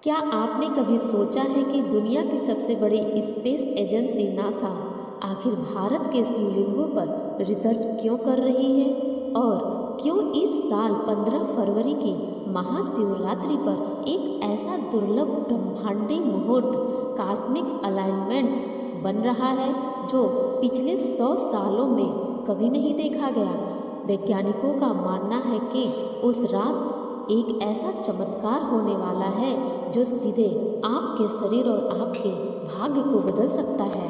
क्या आपने कभी सोचा है कि दुनिया की सबसे बड़ी स्पेस एजेंसी नासा आखिर भारत के शिवलिंगों पर रिसर्च क्यों कर रही है और क्यों इस साल 15 फरवरी की महाशिवरात्रि पर एक ऐसा दुर्लभ ब्रह्मांडीय मुहूर्त कॉस्मिक अलाइनमेंट्स बन रहा है जो पिछले 100 सालों में कभी नहीं देखा गया। वैज्ञानिकों का मानना है कि उस रात एक ऐसा चमत्कार होने वाला है जो सीधे आपके शरीर और आपके भाग्य को बदल सकता है।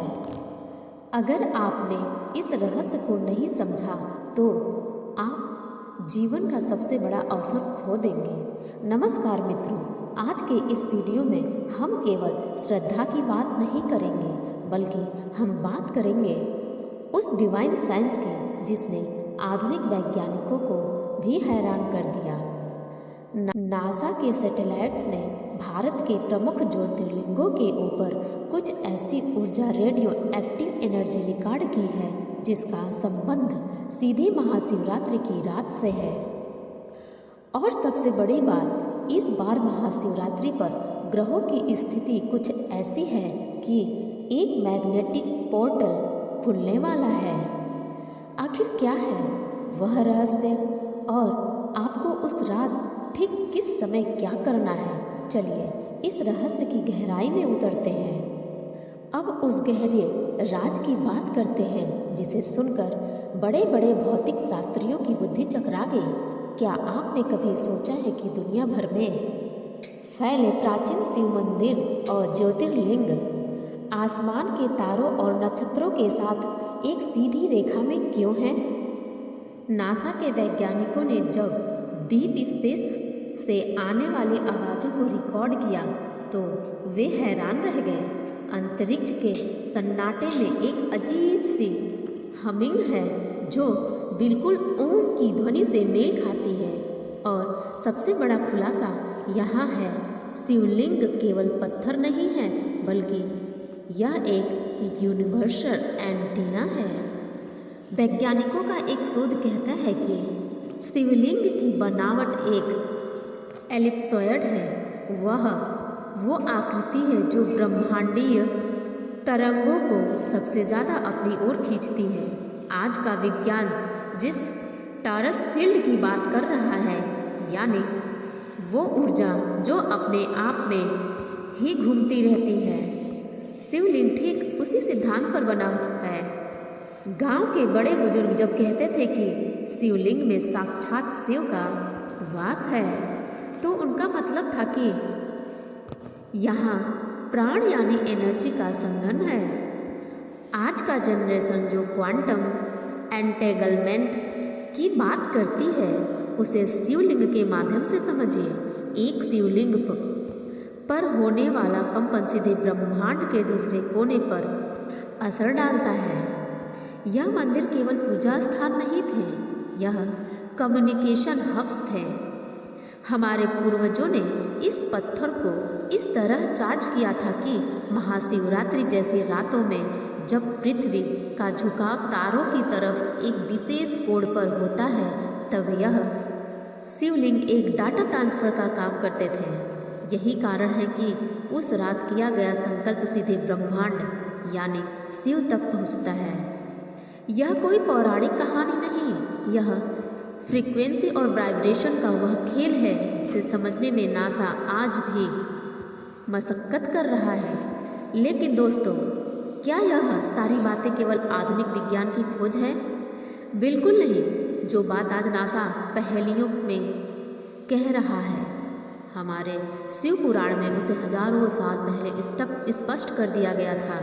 अगर आपने इस रहस्य को नहीं समझा तो आप जीवन का सबसे बड़ा अवसर खो देंगे। नमस्कार मित्रों, आज के इस वीडियो में हम केवल श्रद्धा की बात नहीं करेंगे बल्कि हम बात करेंगे उस डिवाइन साइंस की जिसने आधुनिक वैज्ञानिकों को भी हैरान कर दिया। नासा के सैटेलाइट्स ने भारत के प्रमुख ज्योतिर्लिंगों के ऊपर कुछ ऐसी ऊर्जा रेडियो एक्टिव एनर्जी रिकॉर्ड की है जिसका संबंध सीधे महाशिवरात्रि की रात से है। और सबसे बड़ी बात, इस बार महाशिवरात्रि पर ग्रहों की स्थिति कुछ ऐसी है कि एक मैग्नेटिक पोर्टल खुलने वाला है। आखिर क्या है वह रहस्य और आपको उस रात ठीक किस समय क्या करना है, चलिए इस रहस्य की गहराई में उतरते हैं। अब उस गहरे राज की बात करते हैं जिसे सुनकर बड़े बड़े भौतिक शास्त्रियों की बुद्धि चकरा गई। क्या आपने कभी सोचा है कि दुनिया भर में फैले प्राचीन शिव मंदिर और ज्योतिर्लिंग आसमान के तारों और नक्षत्रों के साथ एक सीधी रेखा में क्यों हैं? नासा के वैज्ञानिकों ने जब डीप स्पेस से आने वाली आवाज़ों को रिकॉर्ड किया तो वे हैरान रह गए। अंतरिक्ष के सन्नाटे में एक अजीब सी हमिंग है जो बिल्कुल ओम की ध्वनि से मेल खाती है। और सबसे बड़ा खुलासा यहाँ है, शिवलिंग केवल पत्थर नहीं है बल्कि यह एक यूनिवर्सल एंटीना है। वैज्ञानिकों का एक शोध कहता है कि शिवलिंग की बनावट एक एलिप्सॉयड है। वो आकृति है जो ब्रह्मांडीय तरंगों को सबसे ज़्यादा अपनी ओर खींचती है। आज का विज्ञान जिस टॉरस फील्ड की बात कर रहा है, यानी वो ऊर्जा जो अपने आप में ही घूमती रहती है, शिवलिंग ठीक उसी सिद्धांत पर बना है। गांव के बड़े बुजुर्ग जब कहते थे कि शिवलिंग में साक्षात शिव का वास है तो उनका मतलब था कि यहाँ प्राण यानी एनर्जी का संगम है। आज का जनरेशन जो क्वांटम एंटेगलमेंट की बात करती है उसे शिवलिंग के माध्यम से समझिए। एक शिवलिंग पर होने वाला कंपन सीधे ब्रह्मांड के दूसरे कोने पर असर डालता है। यह मंदिर केवल पूजा स्थान नहीं थे, यह कम्युनिकेशन हब्स थे। हमारे पूर्वजों ने इस पत्थर को इस तरह चार्ज किया था कि महाशिवरात्रि जैसी रातों में जब पृथ्वी का झुकाव तारों की तरफ एक विशेष कोण पर होता है तब यह शिवलिंग एक डाटा ट्रांसफर का काम करते थे। यही कारण है कि उस रात किया गया संकल्प सीधे ब्रह्मांड यानी शिव तक पहुंचता है। यह कोई पौराणिक कहानी नहीं, यह फ्रीक्वेंसी और वाइब्रेशन का वह खेल है जिसे समझने में नासा आज भी मशक्कत कर रहा है। लेकिन दोस्तों, क्या यह सारी बातें केवल आधुनिक विज्ञान की खोज है? बिल्कुल नहीं। जो बात आज नासा पहेलियों में कह रहा है, हमारे शिव पुराण में उसे हजारों साल पहले स्पष्ट कर दिया गया था।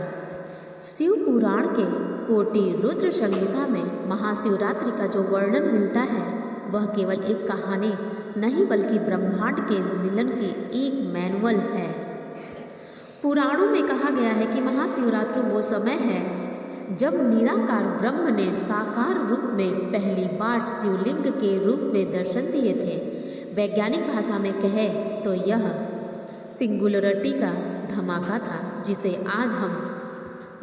शिव पुराण के कोटि रुद्र संहिता में महाशिवरात्रि का जो वर्णन मिलता है वह केवल एक कहानी नहीं बल्कि ब्रह्मांड के मिलन की एक मैनुअल है। पुराणों में कहा गया है कि महाशिवरात्रि वो समय है जब निराकार ब्रह्म ने साकार रूप में पहली बार शिवलिंग के रूप में दर्शन दिए थे। वैज्ञानिक भाषा में कहे तो यह सिंगुलरिटी का धमाका था जिसे आज हम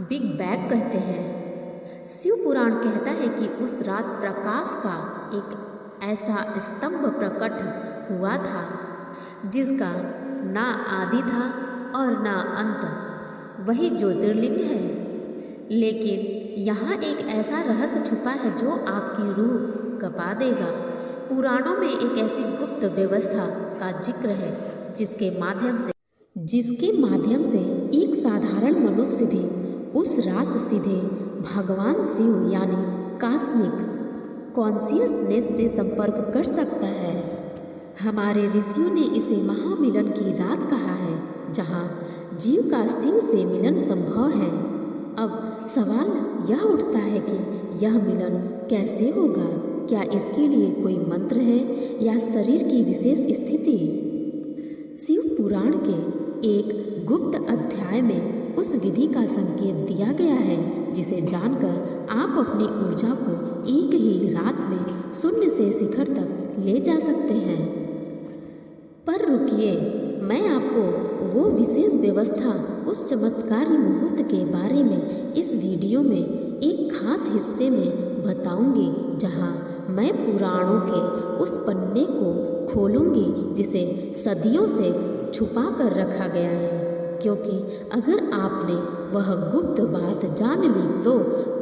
बिग बैंग कहते हैं। शिव पुराण कहता है कि उस रात प्रकाश का एक ऐसा स्तंभ प्रकट हुआ था जिसका ना आदि था और ना अंत, वही ज्योतिर्लिंग है। लेकिन यहाँ एक ऐसा रहस्य छुपा है जो आपकी रूह कँपा देगा। पुराणों में एक ऐसी गुप्त व्यवस्था का जिक्र है जिसके माध्यम से एक साधारण मनुष्य भी उस रात सीधे भगवान शिव यानी कॉस्मिक कॉन्शियसनेस से संपर्क कर सकता है। हमारे ऋषियों ने इसे महामिलन की रात कहा है, जहाँ जीव का शिव से मिलन संभव है। अब सवाल यह उठता है कि यह मिलन कैसे होगा? क्या इसके लिए कोई मंत्र है या शरीर की विशेष स्थिति? शिव पुराण के एक गुप्त अध्याय में उस विधि का संकेत दिया गया है जिसे जानकर आप अपनी ऊर्जा को एक ही रात में शून्य से शिखर तक ले जा सकते हैं। पर रुकिए, मैं आपको वो विशेष व्यवस्था, उस चमत्कारी मुहूर्त के बारे में इस वीडियो में एक खास हिस्से में बताऊंगी, जहां मैं पुराणों के उस पन्ने को खोलूंगी जिसे सदियों से छुपा कर रखा गया है। क्योंकि अगर आपने वह गुप्त बात जान ली तो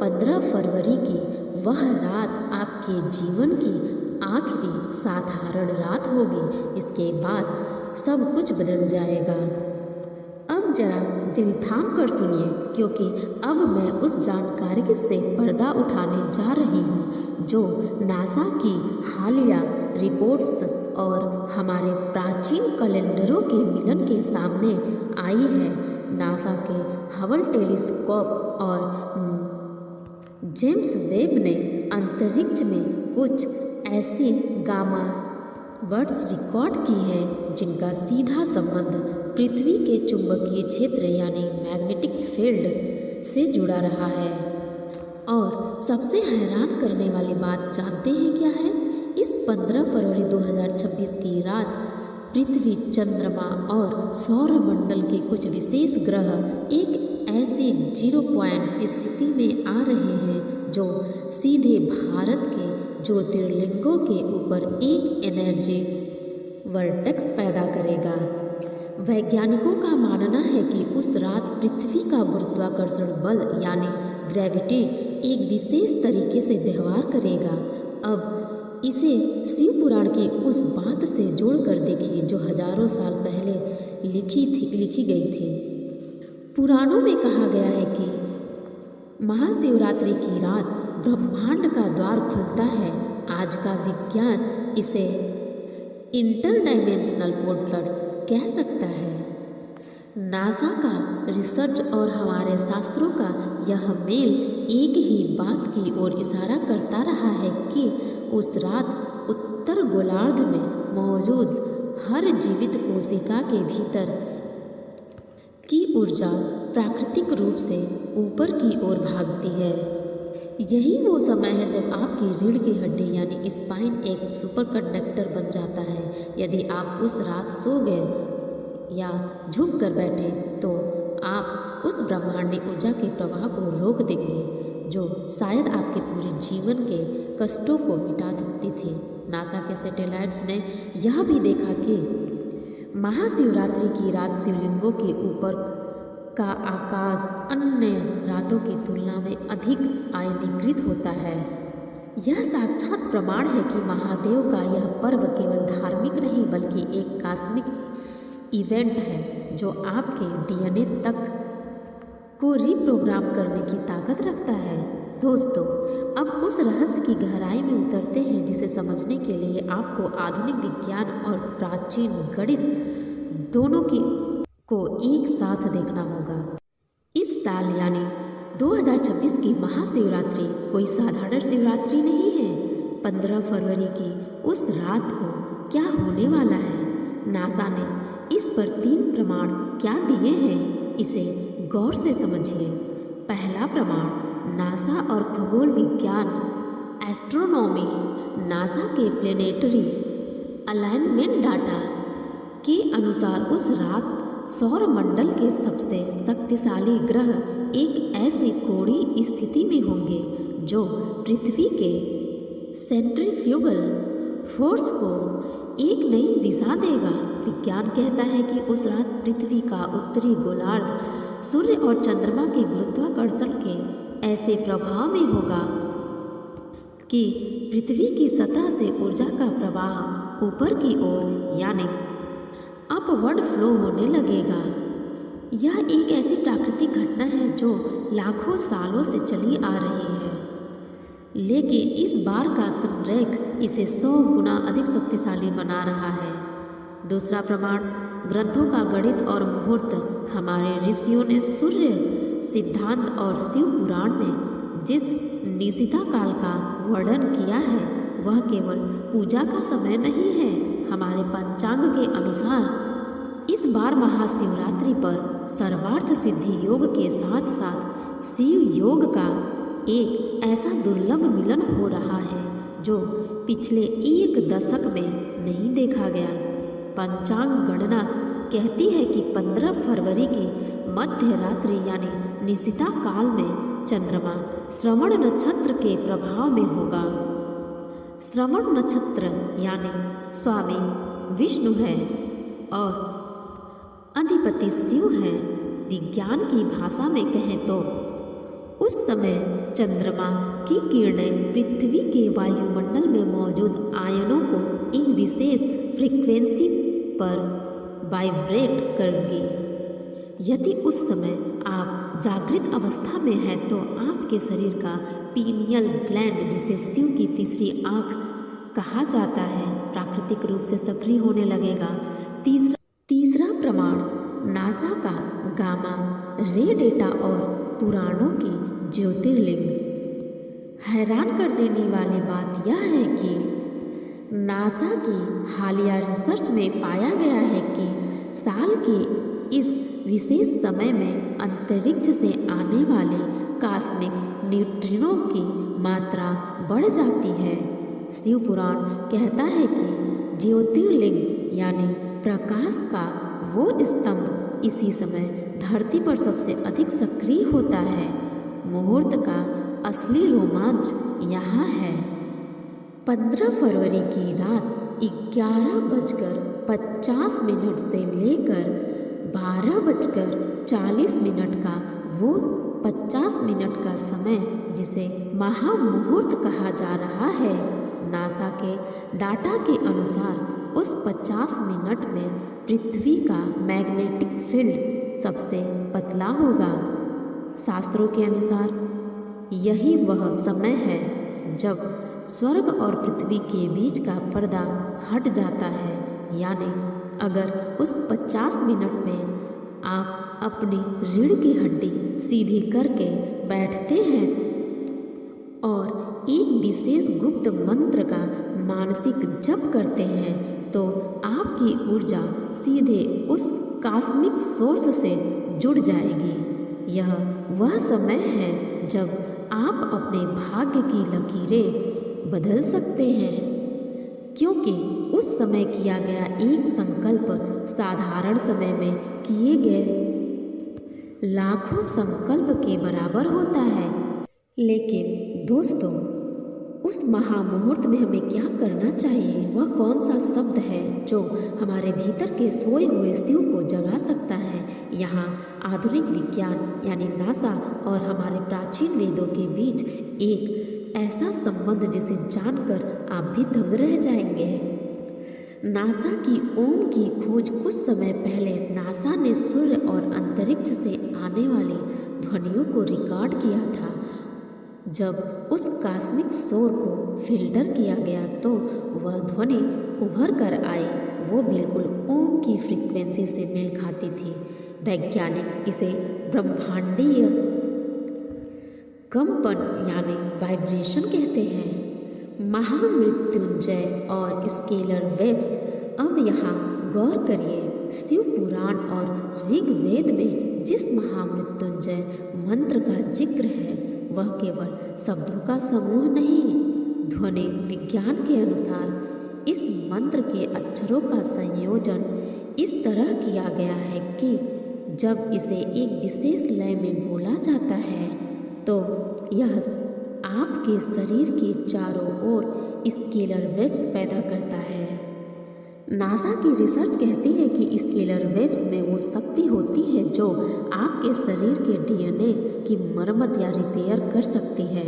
15 फरवरी की वह रात आपके जीवन की आखिरी साधारण रात होगी। इसके बाद सब कुछ बदल जाएगा। अब जरा दिल थाम कर सुनिए, क्योंकि अब मैं उस जानकारी से पर्दा उठाने जा रही हूँ जो नासा की हालिया रिपोर्ट्स और हमारे प्राचीन कैलेंडरों के मिलन के सामने आई है। नासा के हबल टेलीस्कोप और जेम्स वेब ने अंतरिक्ष में कुछ ऐसी गामा बर्ड्स रिकॉर्ड की है जिनका सीधा संबंध पृथ्वी के चुंबकीय क्षेत्र यानी मैग्नेटिक फील्ड से जुड़ा रहा है। और सबसे हैरान करने वाली बात जानते हैं क्या है? इस 15 फरवरी 2026 की रात पृथ्वी, चंद्रमा और सौरमंडल के कुछ विशेष ग्रह एक ऐसी 0 पॉइंट स्थिति में आ रहे हैं जो सीधे भारत के ज्योतिर्लिंगों के ऊपर एक एनर्जी वर्टेक्स पैदा करेगा। वैज्ञानिकों का मानना है कि उस रात पृथ्वी का गुरुत्वाकर्षण बल यानी ग्रेविटी एक विशेष तरीके से व्यवहार करेगा। अब इसे शिव पुराण की उस बात से जोड़कर देखिए जो हजारों साल पहले लिखी गई थी। पुराणों में कहा गया है कि महाशिवरात्रि की रात ब्रह्मांड का द्वार खुलता है। आज का विज्ञान इसे इंटरडाइमेंशनल पोर्टल कह सकता है। नासा का रिसर्च और हमारे शास्त्रों का यह मेल एक ही बात की ओर इशारा करता रहा है कि उस रात उत्तर गोलार्ध में मौजूद हर जीवित कोशिका के भीतर की ऊर्जा प्राकृतिक रूप से ऊपर की ओर भागती है। यही वो समय है जब आपकी रीढ़ की हड्डी यानी स्पाइन एक सुपरकंडक्टर बन जाता है। यदि आप उस रात सो गए या झुक कर बैठे तो आप उस ब्रह्मांडी ऊर्जा के प्रवाह को रोक देंगे जो शायद आपके पूरे जीवन के कष्टों को मिटा सकती थी। नासा के सैटेलाइट्स ने यह भी देखा कि महाशिवरात्रि की रात शिवलिंगों के ऊपर का आकाश अन्य रातों की तुलना में अधिक आयनीकृत होता है। यह साक्षात प्रमाण है कि महादेव का यह पर्व केवल धार्मिक नहीं बल्कि एक कॉस्मिक इवेंट है जो आपके डीएनए तक को रिप्रोग्राम करने की ताकत रखता है। दोस्तों, अब उस रहस्य की गहराई में उतरते हैं जिसे समझने के लिए आपको आधुनिक विज्ञान और प्राचीन गणित दोनों को एक साथ देखना होगा। इस साल यानी 2026 की महाशिवरात्रि कोई साधारण शिवरात्रि नहीं है। 15 फरवरी की उस रात को क्या होने वाला है? नासा ने इस पर 3 प्रमाण क्या दिए हैं, इसे गौर से समझिए। पहला प्रमाण, नासा और खगोल विज्ञान एस्ट्रोनॉमी। नासा के प्लेनेटरी अलाइनमेंट डाटा के अनुसार उस रात सौरमंडल के सबसे शक्तिशाली ग्रह एक ऐसी कोणीय स्थिति में होंगे जो पृथ्वी के सेंट्रीफ्यूगल फोर्स को एक नई दिशा देगा। विज्ञान कहता है कि उस रात पृथ्वी का उत्तरी गोलार्ध सूर्य और चंद्रमा के गुरुत्वाकर्षण के ऐसे प्रभाव में होगा कि पृथ्वी की सतह से ऊर्जा का प्रवाह ऊपर की ओर यानी अपवर्ड फ्लो होने लगेगा। यह एक ऐसी प्राकृतिक घटना है जो लाखों सालों से चली आ रही है, लेकिन इस बार का संरेख इसे 100 गुना अधिक शक्तिशाली बना रहा है। दूसरा प्रमाण, ग्रंथों का गणित और मुहूर्त। हमारे ऋषियों ने सूर्य सिद्धांत और शिव पुराण में जिस निशिता काल का वर्णन किया है वह केवल पूजा का समय नहीं है। हमारे पंचांग के अनुसार इस बार महाशिवरात्रि पर सर्वार्थ सिद्धि योग के साथ साथ शिव योग का एक ऐसा दुर्लभ मिलन हो रहा है जो पिछले 1 दशक में नहीं देखा गया। पंचांग गणना कहती है कि 15 फरवरी की मध्य रात्रि यानी निशिता काल में चंद्रमा श्रवण नक्षत्र के प्रभाव में होगा। श्रवण नक्षत्र यानी स्वामी विष्णु है और अधिपति शिव है। विज्ञान की भाषा में कहें तो उस समय चंद्रमा की किरणें पृथ्वी के वायुमंडल में मौजूद आयनों को एक विशेष फ्रीक्वेंसी पर वाइब्रेट करेंगी। यदि उस समय आप जागृत अवस्था में हैं तो आपके शरीर का पीनियल ग्लैंड, जिसे शिव की तीसरी आँख कहा जाता है, प्राकृतिक रूप से सक्रिय होने लगेगा। तीसरा प्रमाण, नासा का गामा रे डेटा और पुराणों की ज्योतिर्लिंग। हैरान कर देने वाली बात यह है कि नासा की हालिया रिसर्च में पाया गया है कि साल के इस विशेष समय में अंतरिक्ष से आने वाले कॉस्मिक न्यूट्रिनो की मात्रा बढ़ जाती है। शिव पुराण कहता है कि ज्योतिर्लिंग यानी प्रकाश का वो स्तंभ इसी समय धरती पर सबसे अधिक सक्रिय होता है। मुहूर्त का असली रोमांच यहाँ है। 15 फरवरी की रात 11:50 से लेकर 12:40 का वो 50 मिनट का समय, जिसे महामुहूर्त कहा जा रहा है, नासा के डाटा के अनुसार उस 50 मिनट में पृथ्वी का मैग्नेटिक फील्ड सबसे पतला होगा। शास्त्रों के अनुसार यही वह समय है जब स्वर्ग और पृथ्वी के बीच का पर्दा हट जाता है। यानी अगर उस 50 मिनट में आप अपनी रीढ़ की हड्डी सीधी करके बैठते हैं और एक विशेष गुप्त मंत्र का मानसिक जप करते हैं तो आपकी ऊर्जा सीधे उस कॉस्मिक सोर्स से जुड़ जाएगी। यह वह समय है जब आप अपने भाग्य की लकीरें बदल सकते हैं, क्योंकि उस समय किया गया एक संकल्प साधारण समय में किए गए लाखों संकल्प के बराबर होता है। लेकिन दोस्तों, उस महामुहूर्त में हमें क्या करना चाहिए? वह कौन सा शब्द है जो हमारे भीतर के सोए हुए शिव को जगा सकता है? यहाँ आधुनिक विज्ञान यानी नासा और हमारे प्राचीन वेदों के बीच एक ऐसा संबंध जिसे जानकर आप भी दंग रह जाएंगे। नासा की ओम की खोज कुछ समय पहले नासा ने सूर्य और अंतरिक्ष से आने वाली ध्वनियों को रिकॉर्ड किया था। जब उस कॉस्मिक शोर को फिल्टर किया गया तो वह ध्वनि उभर कर आई। वो बिल्कुल ओम की फ्रीक्वेंसी से मेल खाती थी। वैज्ञानिक इसे ब्रह्मांडीय कंपन यानी वाइब्रेशन कहते हैं। महामृत्युंजय और स्केलर वेव्स। अब यहाँ गौर करिए, शिव पुराण और ऋग्वेद में जिस महामृत्युंजय मंत्र का जिक्र है वह केवल शब्दों का समूह नहीं, ध्वनि विज्ञान के अनुसार इस मंत्र के अक्षरों का संयोजन इस तरह किया गया है कि जब इसे एक विशेष लय में बोला जाता है तो यह आपके शरीर के चारों ओर स्केलर वेव्स पैदा करता है। नासा की रिसर्च कहती है कि स्केलर वेव्स में वो शक्ति होती है जो आपके शरीर के डीएनए की मरम्मत या रिपेयर कर सकती है।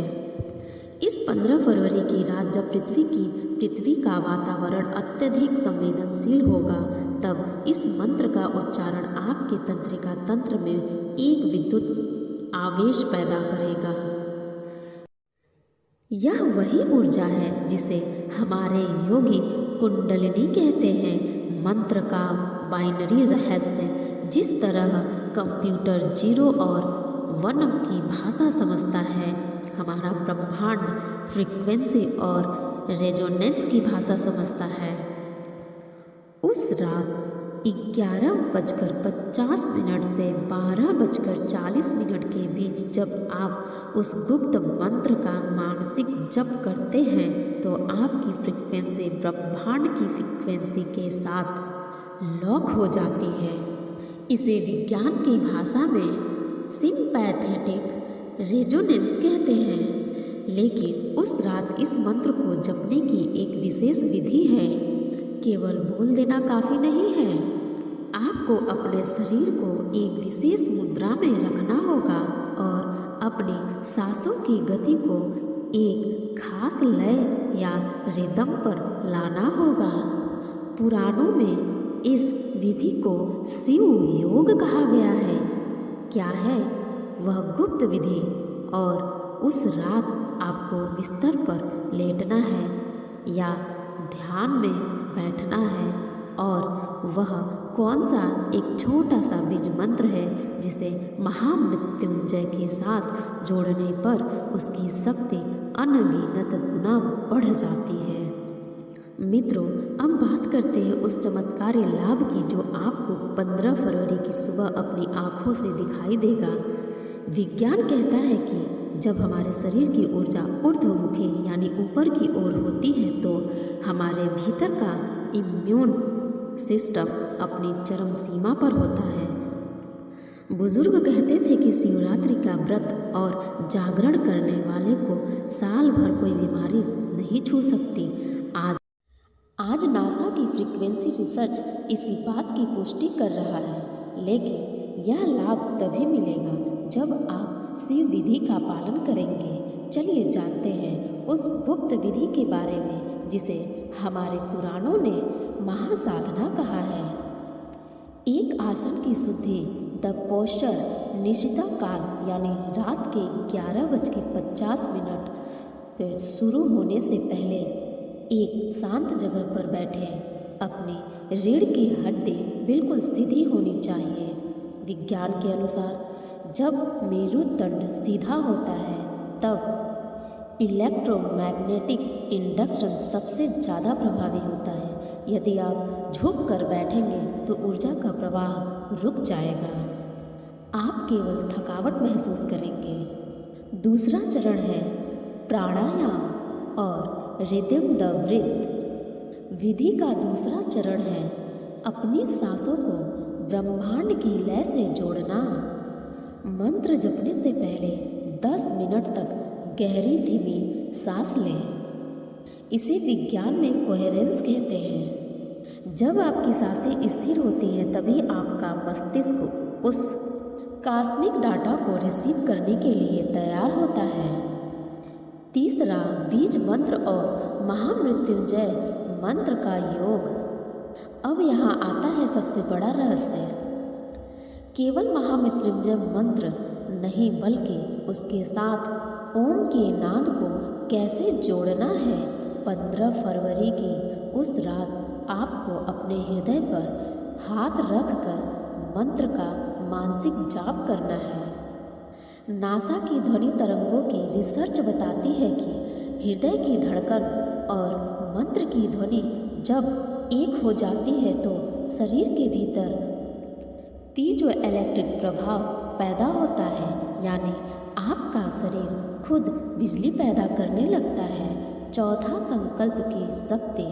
इस 15 फरवरी की रात जब पृथ्वी का वातावरण अत्यधिक संवेदनशील होगा, तब इस मंत्र का उच्चारण आपके तंत्रिका तंत्र में एक विद्युत आवेश पैदा करेगा। यह वही ऊर्जा है जिसे हमारे योगी कुंडलिनी कहते हैं। मंत्र का बाइनरी रहस्य जिस तरह कंप्यूटर 0 और 1 की भाषा समझता है, हमारा ब्रह्मांड फ्रीक्वेंसी और रेजोनेंस की भाषा समझता है। उस रात 11:50 से 12:40 के बीच जब आप उस गुप्त मंत्र का मानसिक जप करते हैं, तो आपकी फ्रीक्वेंसी ब्रह्मांड की फ्रीक्वेंसी के साथ लॉक हो जाती है। इसे विज्ञान की भाषा में सिंपैथेटिक रेजोनेंस कहते हैं। लेकिन उस रात इस मंत्र को जपने की एक विशेष विधि है। केवल बोल देना काफ़ी नहीं है, आपको अपने शरीर को एक विशेष मुद्रा में रखना होगा और अपनी सांसों की गति को एक खास लय या रिदम पर लाना होगा। पुराणों में इस विधि को शिव योग कहा गया है। क्या है वह गुप्त विधि? और उस रात आपको बिस्तर पर लेटना है या ध्यान में बैठना है, और वह कौन सा एक छोटा सा बीज मंत्र है जिसे महामृत्युंजय के साथ जोड़ने पर उसकी शक्ति अनगिनत गुना बढ़ जाती है। मित्रों, अब बात करते हैं उस चमत्कारी लाभ की जो आपको 15 फरवरी की सुबह अपनी आँखों से दिखाई देगा। विज्ञान कहता है कि जब हमारे शरीर की ऊर्जा ऊर्ध्वमुखी यानी ऊपर की ओर होती है, तो हमारे भीतर का इम्यून सिस्टम अपनी चरम सीमा पर होता है। बुजुर्ग कहते थे कि शिवरात्रि का व्रत और जागरण करने वाले को साल भर कोई बीमारी नहीं छू सकती। आज नासा की फ्रीक्वेंसी रिसर्च इसी बात की पुष्टि कर रहा है। लेकिन यह लाभ तभी मिलेगा जब आप शिव विधि का पालन करेंगे। चलिए जानते हैं उस गुप्त विधि के बारे में जिसे हमारे पुराणों ने महासाधना कहा है। एक आसन की शुद्धि द पोस्चर निशिता काल यानी रात के 11:50 पर शुरू होने से पहले एक शांत जगह पर बैठें। अपनी रीढ़ की हड्डी बिल्कुल सीधी होनी चाहिए। विज्ञान के अनुसार जब मेरुदंड सीधा होता है, तब इलेक्ट्रोमैग्नेटिक इंडक्शन सबसे ज़्यादा प्रभावी होता है। यदि आप झुक कर बैठेंगे तो ऊर्जा का प्रवाह रुक जाएगा। आप केवल थकावट महसूस करेंगे। दूसरा चरण है प्राणायाम और रिदम द ब्रीथ। विधि का दूसरा चरण है अपनी सांसों को ब्रह्मांड की लय से जोड़ना। मंत्र जपने से पहले 10 मिनट तक गहरी धीमी सांस लें। इसे विज्ञान में कोहेरेंस कहते हैं। जब आपकी सांसें स्थिर होती हैं, तभी आपका मस्तिष्क उस कॉस्मिक डाटा को रिसीव करने के लिए तैयार होता है। तीसरा, बीज मंत्र और महामृत्युंजय मंत्र का योग। अब यहाँ आता है सबसे बड़ा रहस्य। केवल महामृत्युंजय मंत्र नहीं, बल्कि उसके साथ ओम के नाद को कैसे जोड़ना है। 15 फरवरी की उस रात आपको अपने हृदय पर हाथ रखकर मंत्र का मानसिक जाप करना है। नासा की ध्वनि तरंगों की रिसर्च बताती है कि हृदय की धड़कन और मंत्र की ध्वनि जब एक हो जाती है, तो शरीर के भीतर पीजो इलेक्ट्रिक प्रभाव पैदा होता है, यानी आपका शरीर खुद बिजली पैदा करने लगता है। चौथा, संकल्प की शक्ति।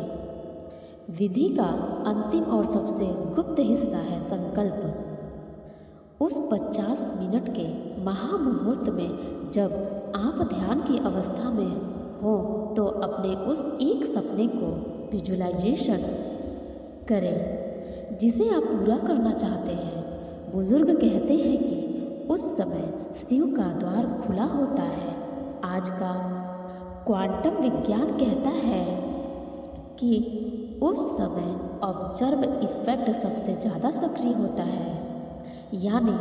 विधि का अंतिम और सबसे गुप्त हिस्सा है संकल्प। उस 50 मिनट के महामुहूर्त में जब आप ध्यान की अवस्था में हो, तो अपने उस एक सपने को विजुअलाइजेशन करें जिसे आप पूरा करना चाहते हैं। बुजुर्ग कहते हैं कि उस समय शिव का द्वार खुला होता है। आज का क्वांटम विज्ञान कहता है कि उस समय ऑब्जर्व इफेक्ट सबसे ज़्यादा सक्रिय होता है, यानी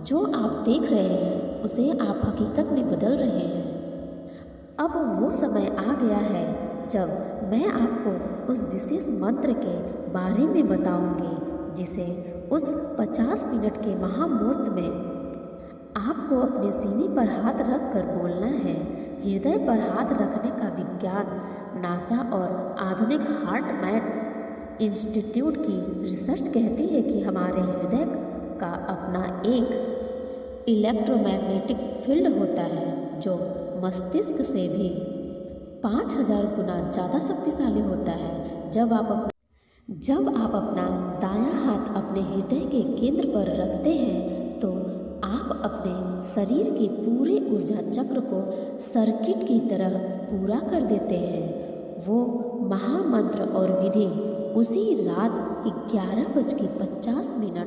जो आप देख रहे हैं उसे आप हकीकत में बदल रहे हैं। अब वो समय आ गया है जब मैं आपको उस विशेष मंत्र के बारे में बताऊंगी जिसे उस 50 मिनट के महामुहूर्त में आपको अपने सीने पर हाथ रख कर बोलना है। हृदय पर हाथ रखने का विज्ञान नासा और आधुनिक हार्ट मैथ इंस्टीट्यूट की रिसर्च कहती है कि हमारे हृदय का अपना एक इलेक्ट्रोमैग्नेटिक फील्ड होता है जो मस्तिष्क से भी 5000 गुना ज़्यादा शक्तिशाली होता है। जब आप अपना दायां हाथ अपने हृदय के केंद्र पर रखते हैं तो आप अपने शरीर के पूरे ऊर्जा चक्र को सर्किट की तरह पूरा कर देते हैं। वो महामंत्र और विधि उसी रात 11:50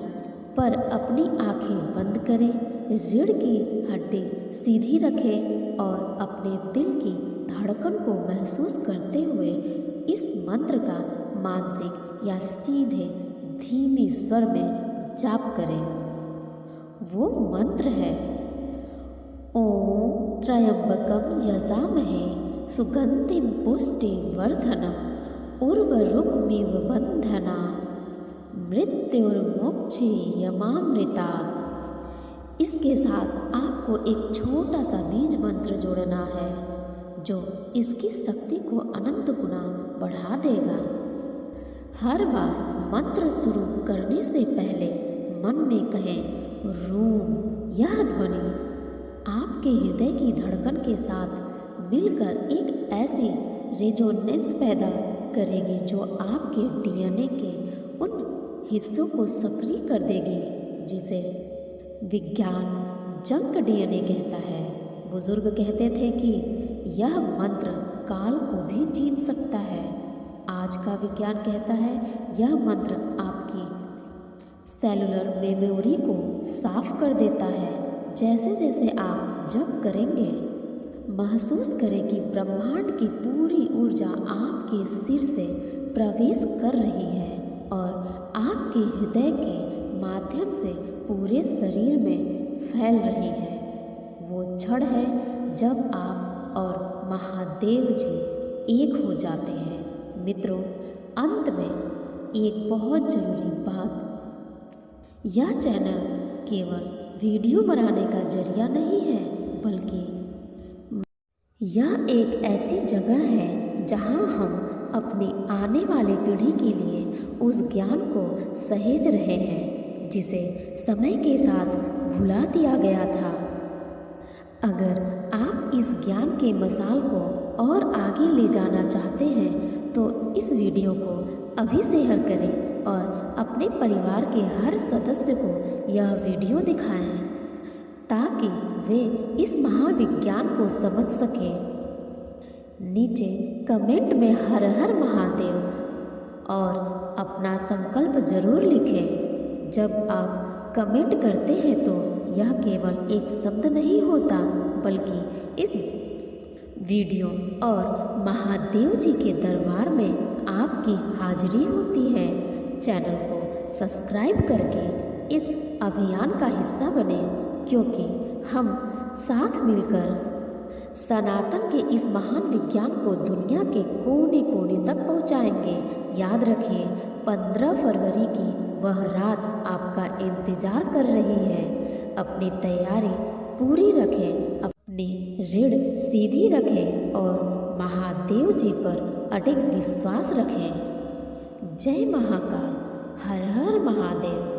पर अपनी आंखें बंद करें, रीढ़ की हड्डी सीधी रखें और अपने दिल की धड़कन को महसूस करते हुए इस मंत्र का मानसिक या सीधे धीमी स्वर में जाप करें। वो मंत्र है ओम त्र्यंबकम यजामहे सुगंधिम पुष्टिवर्धनम उर्वारुकमिव बंधना मृत्युर्मुक्षि यमामृतात्। इसके साथ आपको एक छोटा सा बीज मंत्र जोड़ना है जो इसकी शक्ति को अनंत गुना बढ़ा देगा। हर बार मंत्र शुरू करने से पहले मन में कहें रूम। यह ध्वनि आपके हृदय की धड़कन के साथ मिलकर एक ऐसी रेजोनेंस पैदा करेगी जो आपके डीएनए के उन हिस्सों को सक्रिय कर देगी जिसे विज्ञान जंक डीएनए कहता है। बुजुर्ग कहते थे कि यह मंत्र काल को भी जीत सकता है। आज का विज्ञान कहता है यह मंत्र आपकी सेलुलर मेमोरी को साफ कर देता है। जैसे जैसे आप जप करेंगे महसूस करें कि ब्रह्मांड की पूरी ऊर्जा आपके सिर से प्रवेश कर रही है और आपके हृदय के माध्यम से पूरे शरीर में फैल रही है। वो क्षण है जब आप और महादेव जी एक हो जाते हैं। मित्रों, अंत में एक बहुत ज़रूरी बात, यह चैनल केवल वीडियो बनाने का जरिया नहीं है बल्कि यह एक ऐसी जगह है जहां हम अपनी आने वाली पीढ़ी के लिए उस ज्ञान को सहेज रहे हैं जिसे समय के साथ भुला दिया गया था। अगर आप इस ज्ञान के मसाल को और आगे ले जाना चाहते हैं तो इस वीडियो को अभी शेयर करें और अपने परिवार के हर सदस्य को यह वीडियो दिखाएं ताकि वे इस महाविज्ञान को समझ सकें। नीचे कमेंट में हर हर महादेव और अपना संकल्प जरूर लिखें। जब आप कमेंट करते हैं तो यह केवल एक शब्द नहीं होता बल्कि इस वीडियो और महादेव जी के दरबार में आपकी हाजिरी होती है। चैनल को सब्सक्राइब करके इस अभियान का हिस्सा बने क्योंकि हम साथ मिलकर सनातन के इस महान विज्ञान को दुनिया के कोने कोने तक पहुंचाएंगे। याद रखिए 15 फरवरी की वह रात आपका इंतजार कर रही है। अपनी तैयारी पूरी रखें, अपनी रीढ़ सीधी रखें और महादेव जी पर अडिग विश्वास रखें। जय महाकाल, हर हर महादेव।